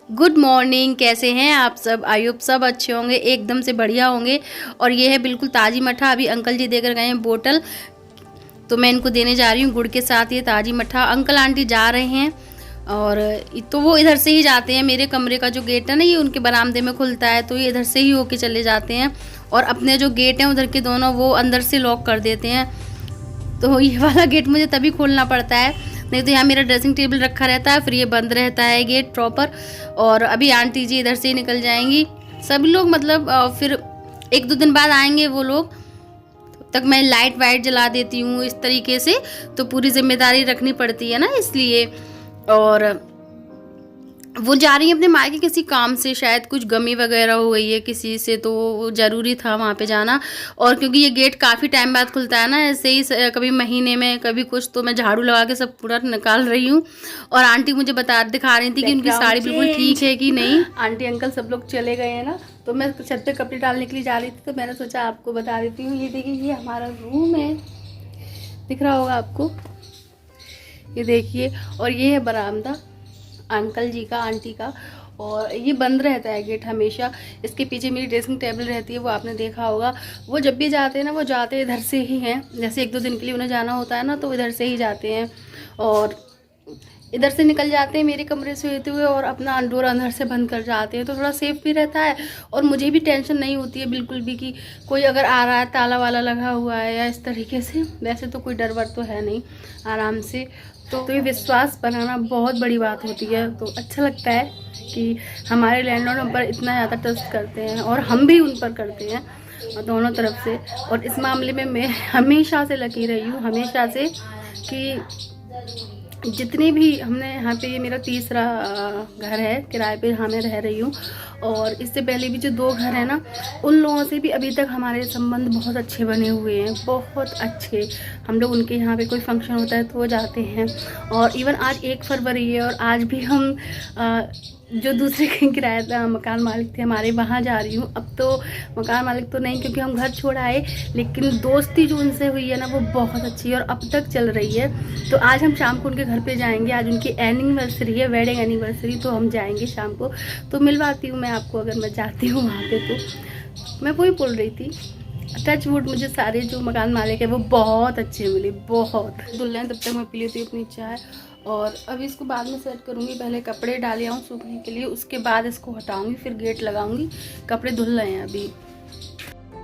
Good morning. कैसे हैं आप सब? आई होप सब अच्छे होंगे, एकदम से बढ़िया होंगे। और ये है बिल्कुल ताज़ी मठा, अभी अंकल जी देकर गए हैं बोतल, तो मैं इनको देने जा रही हूँ गुड़ के साथ ये ताज़ी मठा। अंकल आंटी जा रहे हैं और तो वो इधर से ही जाते हैं। मेरे कमरे का जो गेट है ना, ये उनके बरामदे में खुलता है, तो ये इधर से ही होके चले जाते हैं। और अपने जो गेट हैं उधर के दोनों, वो अंदर से लॉक कर देते हैं। तो ये वाला गेट मुझे तभी खोलना पड़ता है, नहीं तो यहाँ मेरा ड्रेसिंग टेबल रखा रहता है, फिर ये बंद रहता है गेट प्रॉपर। और अभी आंटी जी इधर से ही निकल जाएंगी, सभी लोग मतलब फिर 1-2 दिन बाद आएंगे वो लोग। तब तक मैं लाइट वाइट जला देती हूँ इस तरीके से, तो पूरी जिम्मेदारी रखनी पड़ती है ना, इसलिए। और वो जा रही है अपने मायके किसी काम से, शायद कुछ गमी वगैरह हो गई है किसी से, तो ज़रूरी था वहाँ पे जाना। और क्योंकि ये गेट काफ़ी टाइम बाद खुलता है ना, ऐसे ही कभी महीने में कभी कुछ, तो मैं झाड़ू लगा के सब पूरा निकाल रही हूँ। और आंटी मुझे दिखा रही थी कि उनकी साड़ी बिल्कुल ठीक है कि नहीं। आंटी अंकल सब लोग चले गए हैं ना, तो मैं छत पे कपड़े डालने के लिए जा रही थी, तो मैंने सोचा आपको बता देती हूँ। ये देखिए, ये हमारा रूम है, दिख रहा होगा आपको, ये देखिए। और ये है बरामदा अंकल जी का, आंटी का। और ये बंद रहता है गेट हमेशा। इसके पीछे मेरी ड्रेसिंग टेबल रहती है, वो आपने देखा होगा। वो जब भी जाते हैं ना, वो जाते इधर से ही हैं। जैसे 1-2 दिन के लिए उन्हें जाना होता है ना, तो इधर से ही जाते हैं और इधर से निकल जाते हैं मेरे कमरे से होते हुए, और अपना डोर अंदर से बंद कर जाते हैं, तो थोड़ा सेफ भी रहता है। और मुझे भी टेंशन नहीं होती है बिल्कुल भी कि कोई अगर आ रहा है, ताला वाला लगा हुआ है या इस तरीके से। वैसे तो कोई डर वर तो है नहीं, आराम से। तो ये विश्वास बनाना बहुत बड़ी बात होती है। तो अच्छा लगता है कि हमारे लैंडलॉर्ड हम पर इतना ज़्यादा ट्रस्ट करते हैं, और हम भी उन पर करते हैं, दोनों तरफ से। और इस मामले में मैं हमेशा से लगी रही हूँ, हमेशा से, कि जितनी भी हमने यहाँ पे, ये मेरा तीसरा घर है किराए पे, हाँ मैं रह रही हूँ। और इससे पहले भी जो 2 घर हैं ना, उन लोगों से भी अभी तक हमारे संबंध बहुत अच्छे बने हुए हैं, बहुत अच्छे। हम लोग उनके यहाँ पे कोई फंक्शन होता है तो वो जाते हैं। और इवन आज 1 फरवरी है, और आज भी हम जो दूसरे किराया मकान मालिक थे हमारे, वहाँ जा रही हूँ। अब तो मकान मालिक तो नहीं, क्योंकि हम घर छोड़ आए, लेकिन दोस्ती जो उनसे हुई है ना, वो बहुत अच्छी है और अब तक चल रही है। तो आज हम शाम को उनके घर पे जाएंगे, आज उनकी एनिवर्सरी है, वेडिंग एनिवर्सरी, तो हम जाएंगे शाम को। तो मिलवाती हूँ मैं आपको, अगर मैं जाती हूँ वहाँ पे। तो मैं वही बोल रही थी, टच वुड, मुझे सारे जो मकान मालिक है वो बहुत अच्छे मिले, बहुत दुल्हन। तब तक मैं पी लेती हूँ अपनी चाय, और अभी इसको बाद में सेट करूँगी। पहले कपड़े डाले आऊँ सूखने के लिए, उसके बाद इसको हटाऊँगी, फिर गेट लगाऊँगी। कपड़े धुल रहे हैं अभी।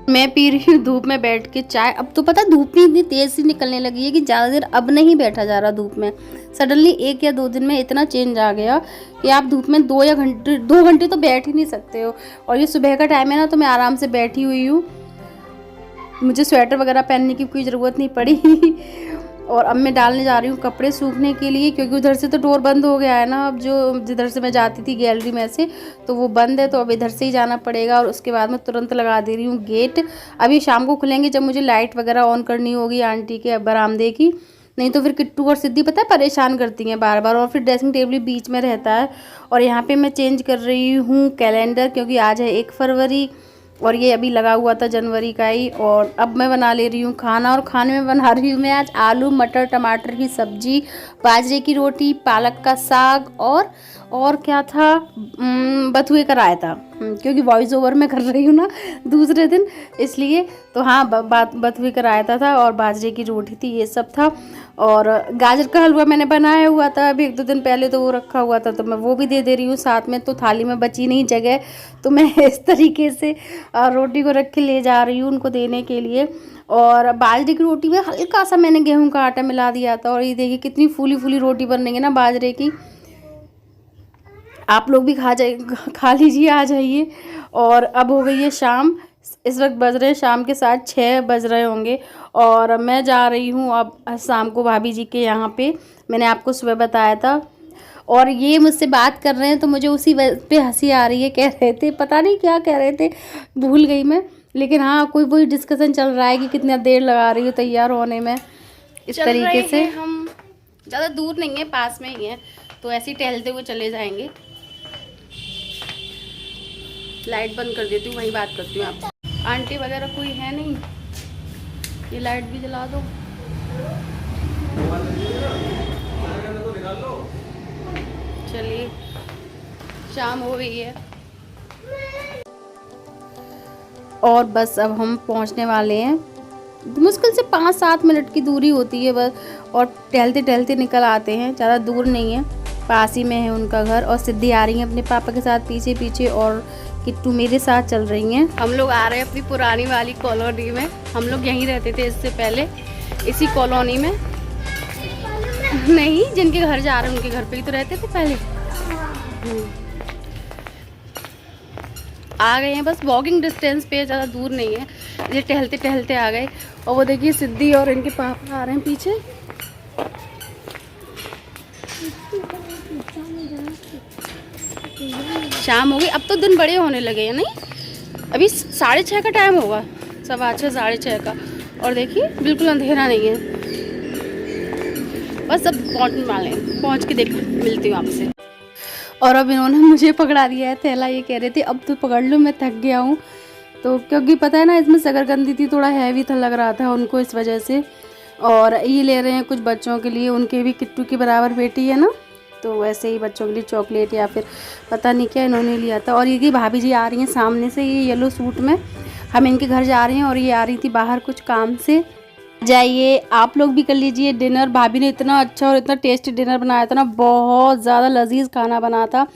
मैं पी रही हूँ धूप में बैठ के चाय। अब तो पता, धूप भी इतनी तेज़ सी निकलने लगी है कि ज़्यादा देर अब नहीं बैठा जा रहा धूप में। सडनली 1 या 2 दिन में इतना चेंज आ गया कि आप धूप में 2 घंटे तो बैठ ही नहीं सकते हो। और ये सुबह का टाइम है ना, तो मैं आराम से बैठी हुई हूँ, मुझे स्वेटर वगैरह पहनने की कोई ज़रूरत नहीं पड़ी। और अब मैं डालने जा रही हूँ कपड़े सूखने के लिए, क्योंकि उधर से तो डोर बंद हो गया है ना, अब जो जिधर से मैं जाती थी गैलरी में से, तो वो बंद है, तो अब इधर से ही जाना पड़ेगा। और उसके बाद मैं तुरंत लगा दे रही हूँ गेट। अभी शाम को खुलेंगे, जब मुझे लाइट वगैरह ऑन करनी होगी आंटी के बरामदे की। नहीं तो फिर किट्टू और सिद्धि पता है परेशान करती हैं बार बार, और फिर ड्रेसिंग टेबल बीच में रहता है। और यहाँ पे मैं चेंज कर रही हूँ कैलेंडर, क्योंकि आज है 1 फरवरी, और ये अभी लगा हुआ था जनवरी का ही। और अब मैं बना ले रही हूँ खाना, और खाने में बना रही हूँ मैं आज आलू मटर टमाटर की सब्जी, बाजरे की रोटी, पालक का साग, और क्या था, बथुए का रायता। क्योंकि वॉइस ओवर में कर रही हूँ ना दूसरे दिन, इसलिए। तो हाँ, बथुए का रायता था और बाजरे की रोटी थी, ये सब था। और गाजर का हलवा मैंने बनाया हुआ था अभी 1-2 दिन पहले, तो वो रखा हुआ था, तो मैं वो भी दे रही हूँ साथ में। तो थाली में बची नहीं जगह, तो मैं इस तरीके से रोटी को रख के ले जा रही हूँ उनको देने के लिए। और बाजरे की रोटी में हल्का सा मैंने गेहूं का आटा मिला दिया था, और ये देखिए कितनी फूली फूली रोटी बन रही है ना बाजरे की। आप लोग भी खा लीजिए, आ जाइए। और अब हो गई है शाम, इस वक्त बज रहे हैं शाम के 6:30 बज रहे होंगे। और मैं जा रही हूँ अब शाम को भाभी जी के यहाँ पे, मैंने आपको सुबह बताया था। और ये मुझसे बात कर रहे हैं, तो मुझे उसी पे हंसी आ रही है। कह रहे थे, पता नहीं क्या कह रहे थे, भूल गई मैं, लेकिन हाँ कोई वही डिस्कशन चल रहा है कि कितना देर लगा रही हो तैयार होने में, इस तरीके से। हम ज़्यादा दूर नहीं है, पास में ही है, तो ऐसे ही टहलते हुए चले जाएंगे। लाइट बंद कर देती हूँ, वही बात करती हूँ आपसे। आंटी वगैरह कोई है नहीं, ये लाइट भी जला दो। चलिए शाम हो गई है और बस अब हम पहुंचने वाले हैं। मुश्किल से 5-7 मिनट की दूरी होती है बस, और टहलते टहलते निकल आते हैं। ज़्यादा दूर नहीं है, पास ही में है उनका घर। और सिद्धि आ रही है अपने पापा के साथ पीछे पीछे, और किट्टू मेरे साथ चल रही हैं। हम लोग आ रहे हैं अपनी पुरानी वाली कॉलोनी में। हम लोग यहीं रहते थे इससे पहले, इसी कॉलोनी में। नहीं, जिनके घर जा रहे हैं उनके घर पे ही तो रहते थे पहले। आ गए हैं, बस वॉकिंग डिस्टेंस पे, ज़्यादा दूर नहीं है। ये टहलते टहलते आ गए। और वो देखिए सिद्धि और इनके पापा आ रहे हैं पीछे। शाम हो गई, अब तो दिन बड़े होने लगे हैं। नहीं, अभी 6:30 का टाइम होगा, 6:15 6:30 का। और देखिए बिल्कुल अंधेरा नहीं है। बस अब पहुँचने वाले हैं, पहुँच के देख मिलती हूँ आपसे। और अब इन्होंने मुझे पकड़ा दिया है थैला। ये कह रहे थे अब तो पकड़ लो, मैं थक गया हूँ। तो क्योंकि पता है ना, इसमें शकरकंदी थी, थोड़ा हैवी था लग रहा था उनको, इस वजह से। और ये ले रहे हैं कुछ बच्चों के लिए, उनके भी किट्टू की बराबर बेटी है ना, तो वैसे ही बच्चों के लिए चॉकलेट या फिर पता नहीं क्या इन्होंने लिया था। और ये कि भाभी जी आ रही हैं सामने से, ये येलो सूट में। हम इनके घर जा रहे हैं और ये आ रही थी बाहर कुछ काम से। जाइए आप लोग भी कर लीजिए डिनर। भाभी ने इतना अच्छा और इतना टेस्टी डिनर बनाया था ना, बहुत ज़्यादा लजीज खाना बना था।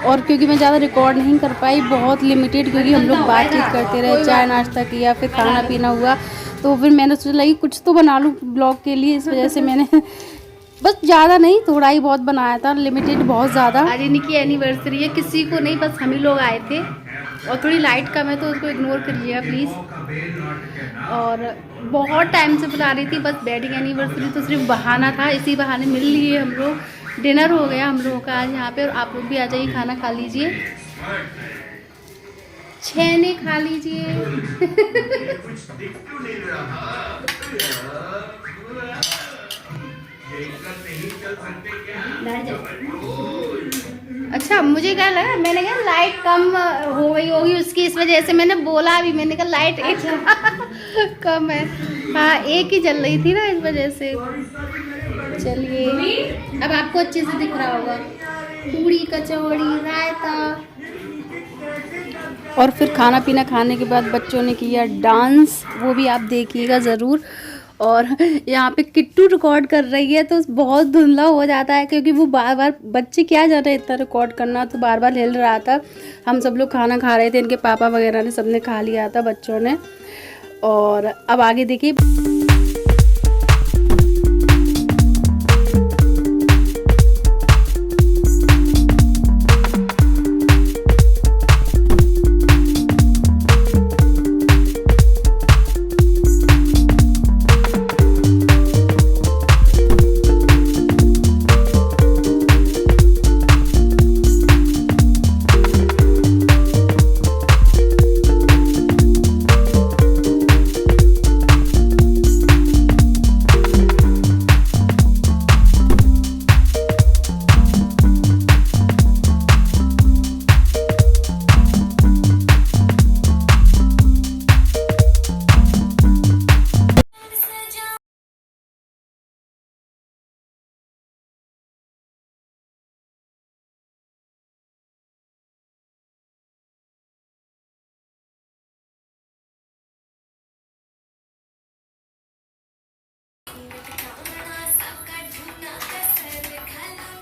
और क्योंकि मैं ज़्यादा रिकॉर्ड नहीं कर पाई, बहुत लिमिटेड, क्योंकि हम लोग बातचीत करते रहे, चाय नाश्ता किया, फिर खाना पीना हुआ। तो फिर मैंने सोचा लगी कुछ तो बना लूँ ब्लॉग के लिए, इस वजह से मैंने बस ज़्यादा नहीं, थोड़ा ही बहुत बनाया था, लिमिटेड बहुत ज़्यादा। आज इनकी एनिवर्सरी है, किसी को नहीं, बस हम ही लोग आए थे। और थोड़ी लाइट कम है तो उसको इग्नोर करिएगा प्लीज़। और बहुत टाइम से बुला रही थी, बस वेडिंग एनिवर्सरी तो सिर्फ बहाना था, इसी बहाने मिल लिए हम लोग। डिनर हो गया हम लोगों का आज यहाँ पे, और आप लोग भी आ जाइए, खाना खा लीजिए, छेने खा लीजिए। अच्छा, मुझे क्या लगा, मैंने कहा लाइट कम हो गई होगी उसकी, इस वजह से मैंने बोला भी, मैंने कहा लाइट एक कम है। हाँ, एक ही जल रही थी ना, इस वजह से। चलिए, अब आपको अच्छे से दिख रहा होगा। पूड़ी कचौड़ी रायता। और फिर खाना पीना खाने के बाद बच्चों ने किया डांस, वो भी आप देखिएगा ज़रूर। और यहाँ पे किट्टू रिकॉर्ड कर रही है तो बहुत धुंधला हो जाता है, क्योंकि वो बार बार, बच्चे क्या जाते हैं इतना रिकॉर्ड करना, तो बार बार हिल रहा था। हम सब लोग खाना खा रहे थे, इनके पापा वगैरह ने सबने खा लिया था, बच्चों ने। और अब आगे देखिए,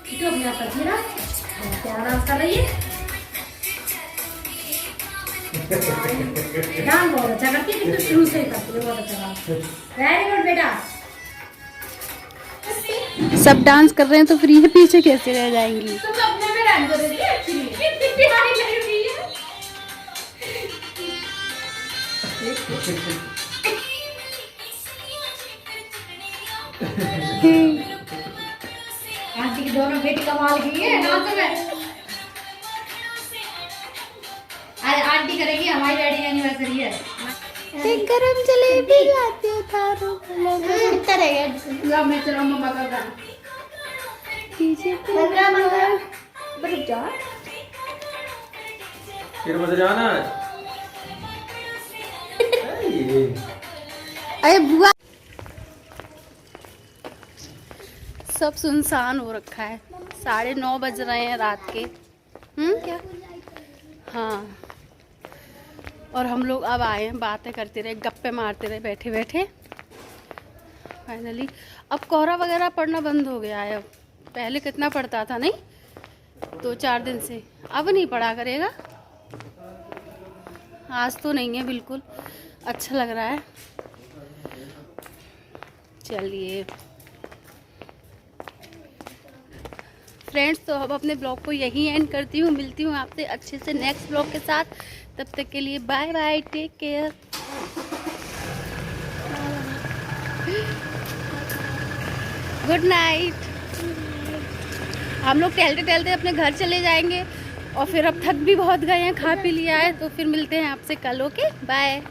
क्या नाश्ता रही है? डांस बहुत अच्छा करती है, तो शुरू से ही करती है, बहुत अच्छा डांस। वेरी गुड बेटा। सब डांस कर रहे हैं तो फिर ये पीछे कैसे रह जाएंगी? तुम अपने में डांस कर रही है एक्चुअली। आंटी की दोनों बेटी कमाल की है डांस में। आज आंटी करेगी, हमारी वेडिंग एनिवर्सरी है। एक गरम जलेबी लाती हूँ थारो करेगा। मैं चलो मम्मा का गाना पीछे बड़े जा फिर मत जाना। अरे बुआ, सब सुनसान हो रखा है, 9:30 बज रहे हैं रात के। क्या हाँ, और हम लोग अब आए हैं, बातें करते रहे, गप्पे मारते रहे बैठे बैठे। फाइनली अब कोहरा वगैरह पड़ना बंद हो गया है। अब पहले कितना पड़ता था, नहीं 2-4 दिन से, अब नहीं पड़ा करेगा। आज तो नहीं है बिल्कुल, अच्छा लग रहा है। चलिए फ्रेंड्स, तो अब अपने ब्लॉग को यहीं एंड करती हूँ। मिलती हूँ आपसे अच्छे से नेक्स्ट ब्लॉग के साथ। तब तक के लिए bye bye, take care, good night. हम लोग टहलते टहलते अपने घर चले जाएंगे और फिर अब थक भी बहुत गए हैं, खा पी लिया है, तो फिर मिलते हैं आपसे कल। Okay bye.